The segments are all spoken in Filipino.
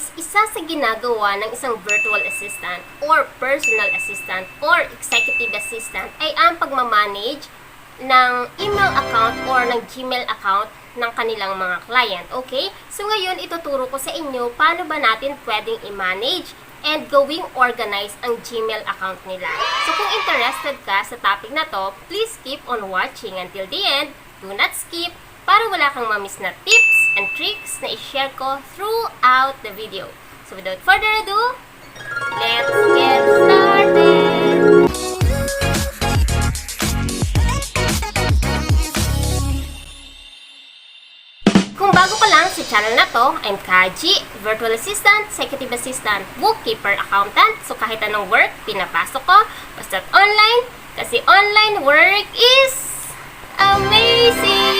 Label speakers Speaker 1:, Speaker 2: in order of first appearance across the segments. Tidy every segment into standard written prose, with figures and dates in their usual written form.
Speaker 1: is isa sa ginagawa ng isang virtual assistant or personal assistant or executive assistant ay ang pagmamanage ng email account or ng Gmail account ng kanilang mga client. Okay? So ngayon, ituturo ko sa inyo paano ba natin pwedeng i-manage and gawing organize ang Gmail account nila. So kung interested ka sa topic na to, please keep on watching until the end. Do not skip para wala kang mamiss na tips and tricks na i-share ko throughout the video. So without further ado, let's get started! Kung bago ka lang sa channel na to, I'm Kaji, Virtual Assistant, Executive Assistant, Bookkeeper, Accountant. So kahit anong work, pinapasok ko, basta't online, kasi online work is amazing!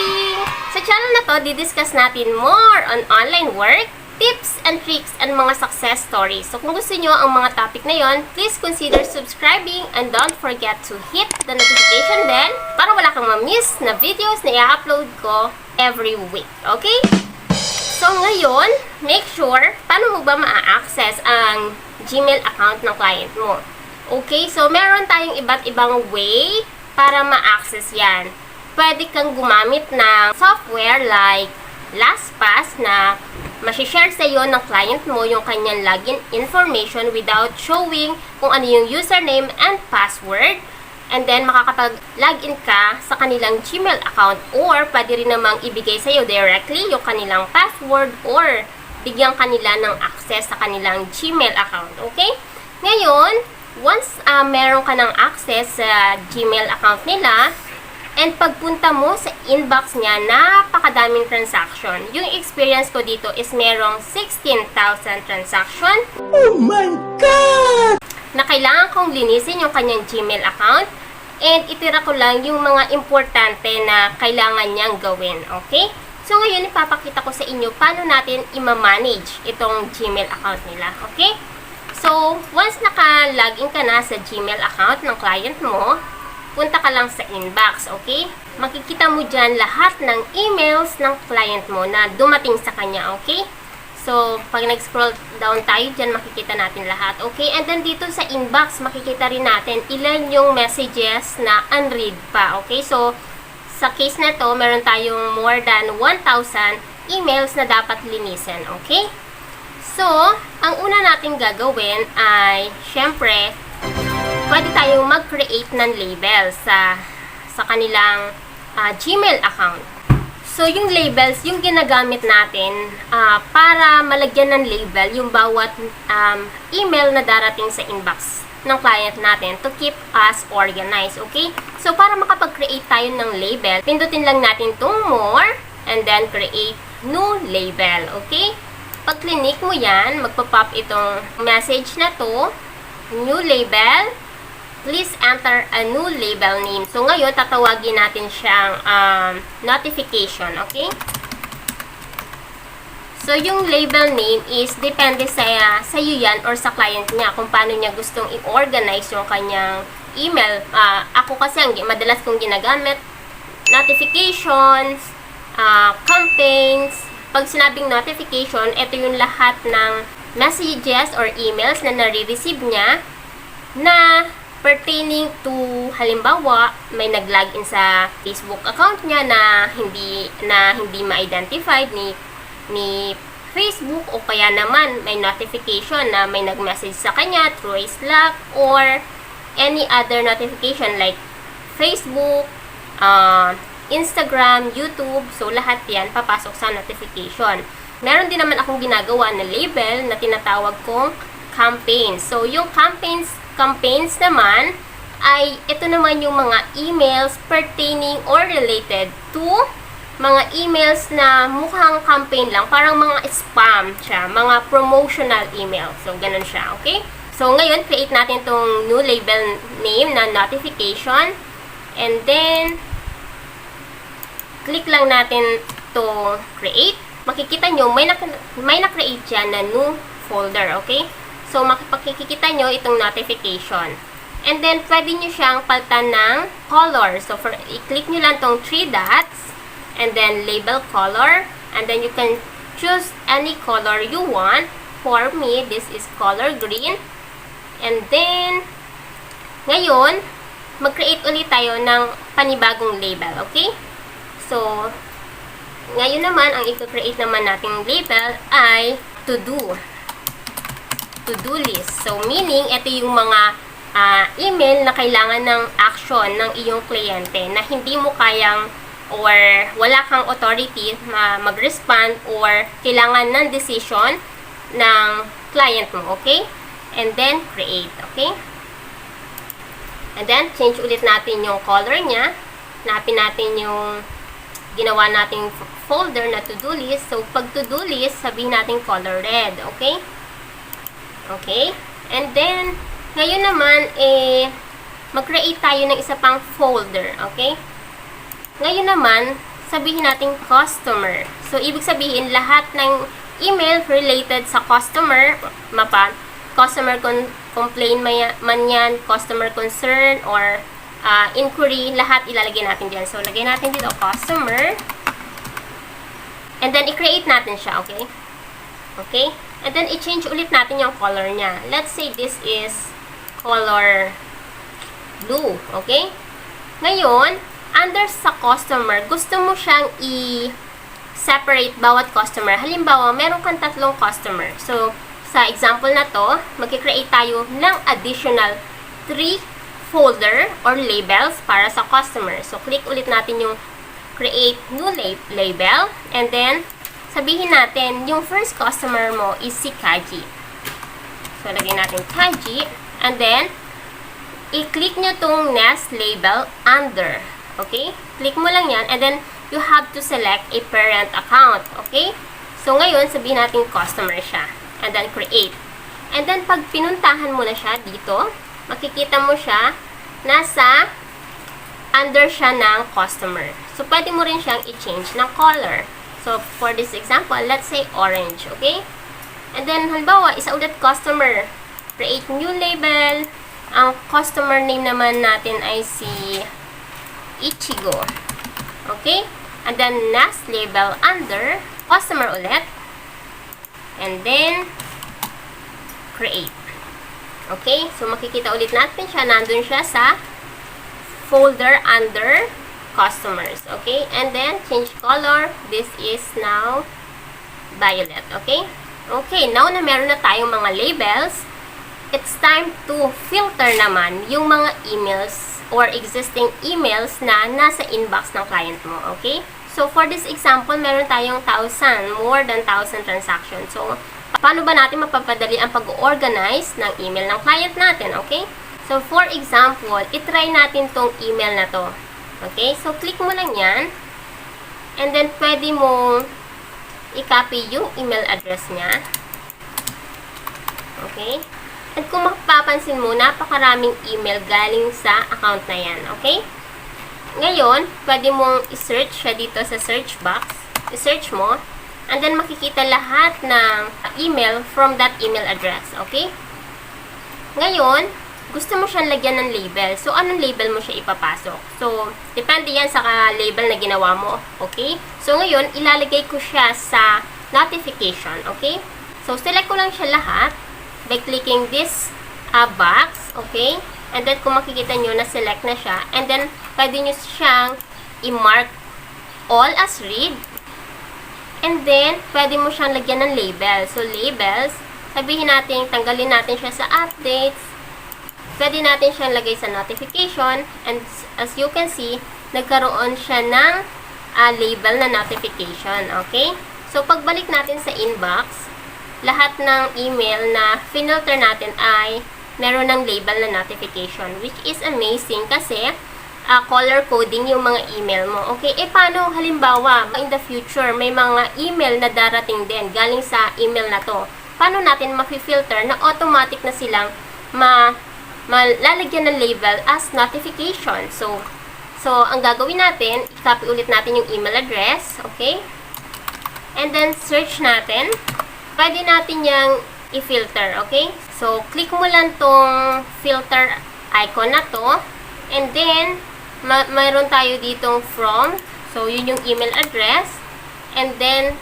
Speaker 1: Sa channel na to, didiscuss natin more on online work, tips and tricks, and mga success stories. So kung gusto nyo ang mga topic na yon, please consider subscribing and don't forget to hit the notification bell para wala kang ma-miss na videos na i-upload ko every week. Okay? So ngayon, make sure paano mo ba ma-access ang Gmail account ng client mo. Okay? So meron tayong iba't ibang way para ma-access yan. Pwede kang gumamit ng software like LastPass na masishare sa iyo ng client mo yung kanyang login information without showing kung ano yung username and password. And then, makakapag-login ka sa kanilang Gmail account or pwede rin namang ibigay sa iyo directly yung kanilang password or bigyan kanila ng access sa kanilang Gmail account. Okay? Ngayon, once meron ka ng access sa Gmail account nila, and pagpunta mo sa inbox niya, napakadaming transaction. Yung experience ko dito is merong 16,000 transaction.
Speaker 2: Oh my God!
Speaker 1: Na kailangan kong linisin yung kanyang Gmail account. And itira ko lang yung mga importante na kailangan niyang gawin. Okay? So ngayon, ipapakita ko sa inyo paano natin i-manage itong Gmail account nila. Okay? So, once naka-login ka na sa Gmail account ng client mo, punta ka lang sa inbox, okay? Makikita mo dyan lahat ng emails ng client mo na dumating sa kanya, okay? So, pag nag-scroll down tayo dyan, makikita natin lahat, okay? And then dito sa inbox, makikita rin natin ilan yung messages na unread pa, okay? So, sa case na to, meron tayong more than 1,000 emails na dapat linisin, okay? So, ang una nating gagawin ay, syempre, pwede tayong mag-create ng label sa kanilang Gmail account. So, yung labels, yung ginagamit natin para malagyan ng label yung bawat email na darating sa inbox ng client natin to keep us organized, okay? So, para makapag-create tayo ng label, pindutin lang natin itong more and then create new label, okay? Pag click mo yan, magpa-pop itong message na to, new label. Please enter a new label name. So, ngayon, tatawagin natin siyang notification, okay? So, yung label name is depende sa iyo yan or sa client niya kung paano niya gustong i-organize yung kanyang email. Ako kasi, madalas kong ginagamit, notifications, campaigns. Pag sinabing notification, ito yung lahat ng messages or emails na nare-receive niya na pertaining to, halimbawa, may nag-login sa Facebook account niya na hindi ma-identified ni Facebook, o kaya naman may notification na may nag-message sa kanya through Slack or any other notification like Facebook, Instagram, YouTube. So, lahat yan papasok sa notification. Meron din naman akong ginagawa na label na tinatawag kong campaigns. So, yung campaigns naman ay ito naman yung mga emails pertaining or related to mga emails na mukhang campaign lang, parang mga spam siya, mga promotional email. So, ganun siya, okay? So, ngayon, create natin itong new label name na notification. And then, click lang natin to create. Makikita nyo, may na-create dyan na new folder, okay? So, makikita nyo itong notification. And then, pwede nyo siyang palitan ng color. So, i-click nyo lang itong 3 dots. And then, label color. And then, you can choose any color you want. for me, this is color green. And then, ngayon, mag-create ulit tayo ng panibagong label, okay? So, ngayon naman, ang i-create naman nating label ay to-do. To-do list. So, meaning, ito yung mga email na kailangan ng action ng iyong kliyente na hindi mo kayang or wala kang authority mag-respond or kailangan ng decision ng client mo, okay? And then, create, okay? And then, change ulit natin yung color niya. Hanapin natin yung ginawa nating folder na to-do list. So, pag to-do list, sabihin natin color red, okay? Okay? And then, ngayon naman, mag-create tayo ng isa pang folder, okay? Ngayon naman, sabihin natin customer. So, ibig sabihin, lahat ng email related sa customer, customer complaint man yan, customer concern, or inquiry, lahat ilalagay natin dyan. So, lagay natin dito, customer. And then, i-create natin siya, okay? Okay? And then, i-change ulit natin yung color niya. Let's say this is color blue, okay? Ngayon, under sa customer, gusto mo siyang i-separate bawat customer. Halimbawa, meron kang 3 customer. So, sa example na to, mag-create tayo ng additional 3 folder or labels para sa customer. So, click ulit natin yung create new label. And then, sabihin natin, yung first customer mo is si Kaji. So, lagyan natin Kaji. And then, i-click nyo tong next label under. Okay? Click mo lang yan. And then, you have to select a parent account. Okay? So, ngayon, sabihin natin customer siya. And then, create. And then, pag pinuntahan mo na siya dito, makikita mo siya, nasa under siya ng customer. So, pwede mo rin siyang i-change ng color. So, for this example, let's say orange. Okay? And then, halimbawa, isa ulit customer. Create new label. Ang customer name naman natin ay si Ichigo. Okay? And then, next label under customer ulit. And then, create. Okay? So, makikita ulit natin siya. Nandun siya sa folder under customers. Okay? And then, change color. This is now violet. Okay? Okay. Now na meron na tayong mga labels, it's time to filter naman yung mga emails or existing emails na nasa inbox ng client mo. Okay? So, for this example, meron tayong more than 1,000 transactions. So, paano ba natin mapapadali ang pag-organize ng email ng client natin? Okay? So, for example, itry natin tong email na to. Okay? So, click mo lang yan. And then, pwede mo i-copy yung email address niya. Okay? At kung mapapansin mo, napakaraming email galing sa account na yan. Okay? Ngayon, pwede mong i-search siya dito sa search box. I-search mo. And then, makikita lahat ng email from that email address. Okay? Ngayon, gusto mo siyang lagyan ng label. So, anong label mo siya ipapasok? So, depende yan sa label na ginawa mo. Okay? So, ngayon, ilalagay ko siya sa notification. Okay? So, select ko lang siya lahat by clicking this box. Okay? And then, kung makikita nyo, na-select na siya. And then, pwede nyo siyang i-mark all as read. And then, pwede mo siyang lagyan ng label. So, labels, sabihin natin, tanggalin natin siya sa updates. Pwede natin siyang lagay sa notification. And as you can see, nagkaroon siya ng label na notification. Okay? So, pagbalik natin sa inbox, lahat ng email na finilter natin ay meron ng label na notification, which is amazing kasi color coding yung mga email mo. Okay, paano halimbawa, in the future, may mga email na darating din galing sa email na to. Paano natin ma-filter na automatic na silang malalagyan ng label as notification? So, ang gagawin natin, i-copy ulit natin yung email address, okay? And then, search natin. Pwede natin yung i-filter, okay? So, click mo lang tong filter icon na to. And then, mayroon tayo ditong from. So, yun yung email address. And then,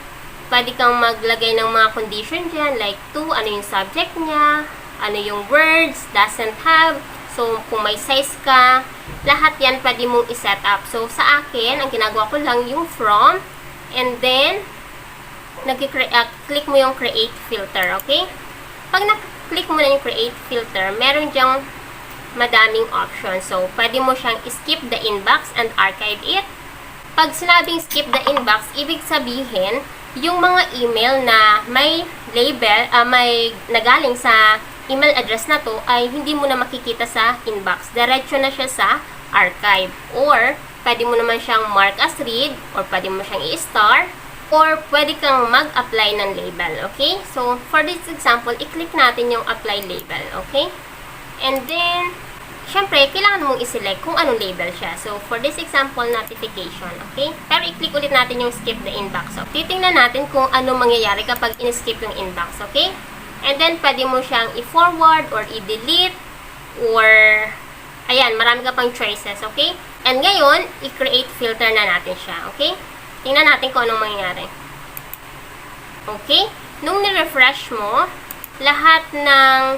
Speaker 1: pwede kang maglagay ng mga condition dyan, like to, ano yung subject niya, ano yung words, doesn't have, so kung may size ka, lahat yan pwede mong iset up. So sa akin, ang ginagawa ko lang yung from, and then, click mo yung create filter, okay? Pag na-click mo na yung create filter, meron dyang madaming options. So, pwede mo siyang skip the inbox and archive it. Pag sinabing skip the inbox, ibig sabihin, yung mga email na may label, may nagaling sa email address na to, ay hindi mo na makikita sa inbox. Diretso na siya sa archive. Or, pwede mo naman siyang mark as read, or pwede mo siyang i-star, or pwede kang mag-apply ng label, okay? So, for this example, i-click natin yung apply label, okay? And then, syempre, kailangan mong i-select kung anong label siya. So, for this example, notification, okay? Pero i-click ulit natin yung skip the inbox. So, titingnan natin kung ano mangyayari kapag in-skip yung inbox, okay? And then, pwede mo siyang i-forward or i-delete or, ayan, marami ka pang choices, okay? And ngayon, i-create filter na natin siya, okay? Tingnan natin kung anong mangyayari. Okay? Nung ni-refresh mo, lahat ng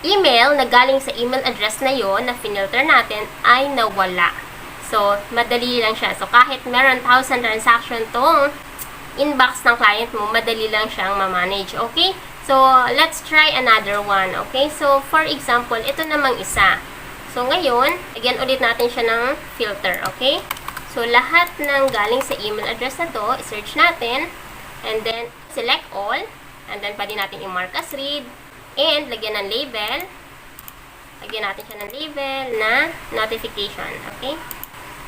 Speaker 1: email na galing sa email address na yon na finilter natin ay nawala. So, madali lang siya. So, kahit meron 1,000 transaction tong inbox ng client mo, madali lang siyang ma-manage. Okay? So, let's try another one. Okay? So, for example, ito namang isa. So, ngayon, again, ulit natin siya ng filter. Okay? So, lahat ng galing sa email address na to, i-search natin, and then, select all, and then, pwede natin i-mark as read, and lagyan ng label, lagyan natin siya ng label na notification, okay?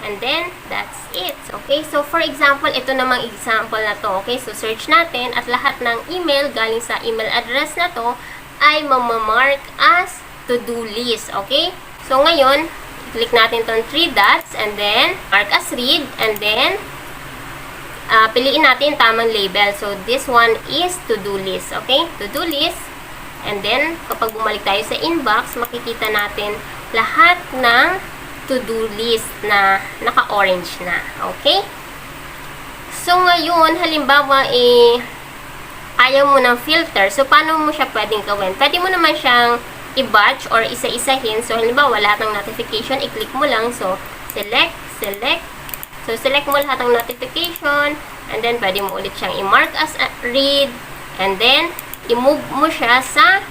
Speaker 1: And then, that's it. Okay, so for example, ito namang example na to, okay? So, search natin, at lahat ng email galing sa email address na to, ay mamamark as to-do list, okay? So, ngayon, click natin tong 3 dots, and then, mark as read, and then, piliin natin tamang label. So, this one is to-do list, okay? To-do list, and then, kapag bumalik tayo sa inbox, makikita natin lahat ng to-do list na naka-orange na, okay? So, ngayon, halimbawa, ayaw mo ng filter. So, paano mo siya pwedeng gawin? Pwede mo naman siyang i-batch or isa-isahin. So, halimbawa, lahat ng notification, i-click mo lang. So, select. So, select mo lahat ng notification, and then, pwede mo ulit siyang i-mark as read, and then, i-move mo siya sa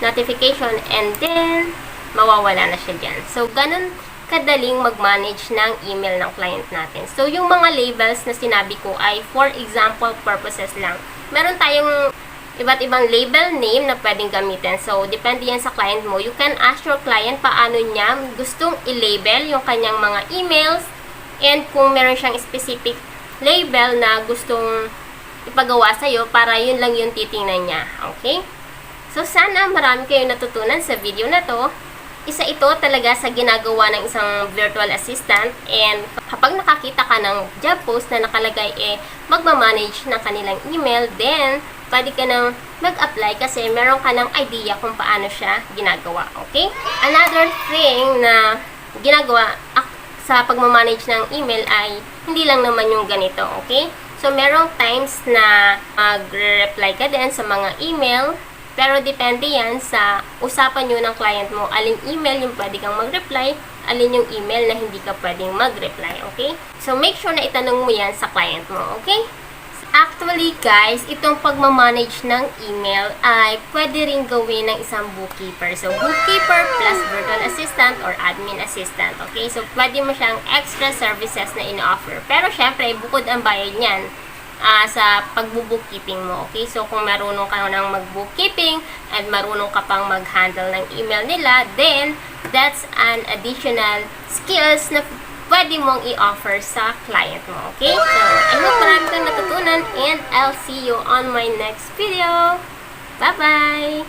Speaker 1: notification, and then, mawawala na siya dyan. So, ganun kadaling mag-manage ng email ng client natin. So, yung mga labels na sinabi ko ay for example purposes lang. Meron tayong iba't ibang label name na pwedeng gamitin. So, depende yan sa client mo. You can ask your client paano niya gustong i-label yung kanyang mga emails, and kung meron siyang specific label na gustong ipagawa sa'yo, para yun lang yung titingnan niya. Okay? So, sana marami kayong natutunan sa video na to. Isa ito talaga sa ginagawa ng isang virtual assistant, and kapag nakakita ka ng job post na nakalagay magmamanage ng kanilang email, then pwede ka nang mag-apply kasi meron ka ng idea kung paano siya ginagawa. Okay? Another thing na ginagawa sa pagmamanage ng email ay hindi lang naman yung ganito. Okay? So, merong times na mag-reply ka din sa mga email, pero depende yan sa usapan nyo ng client mo. Aling email yung pwede kang mag-reply, alin yung email na hindi ka pwedeng mag-reply. Okay? So, make sure na itanong mo yan sa client mo. Okay? Actually, guys, itong pagmamanage ng email ay pwede rin gawin ng isang bookkeeper. So, bookkeeper plus virtual assistant or admin assistant. Okay? So, pwede mo siyang extra services na in-offer. Pero, syempre, bukod ang bayad niyan sa pagbo-bookkeeping mo. Okay? So, kung marunong ka ng mag-bookkeeping and marunong ka pang mag-handle ng email nila, then, that's an additional skills na pwede mong i-offer sa client mo. Okay? So, I hope marami kang natutunan, and I'll see you on my next video. Bye-bye!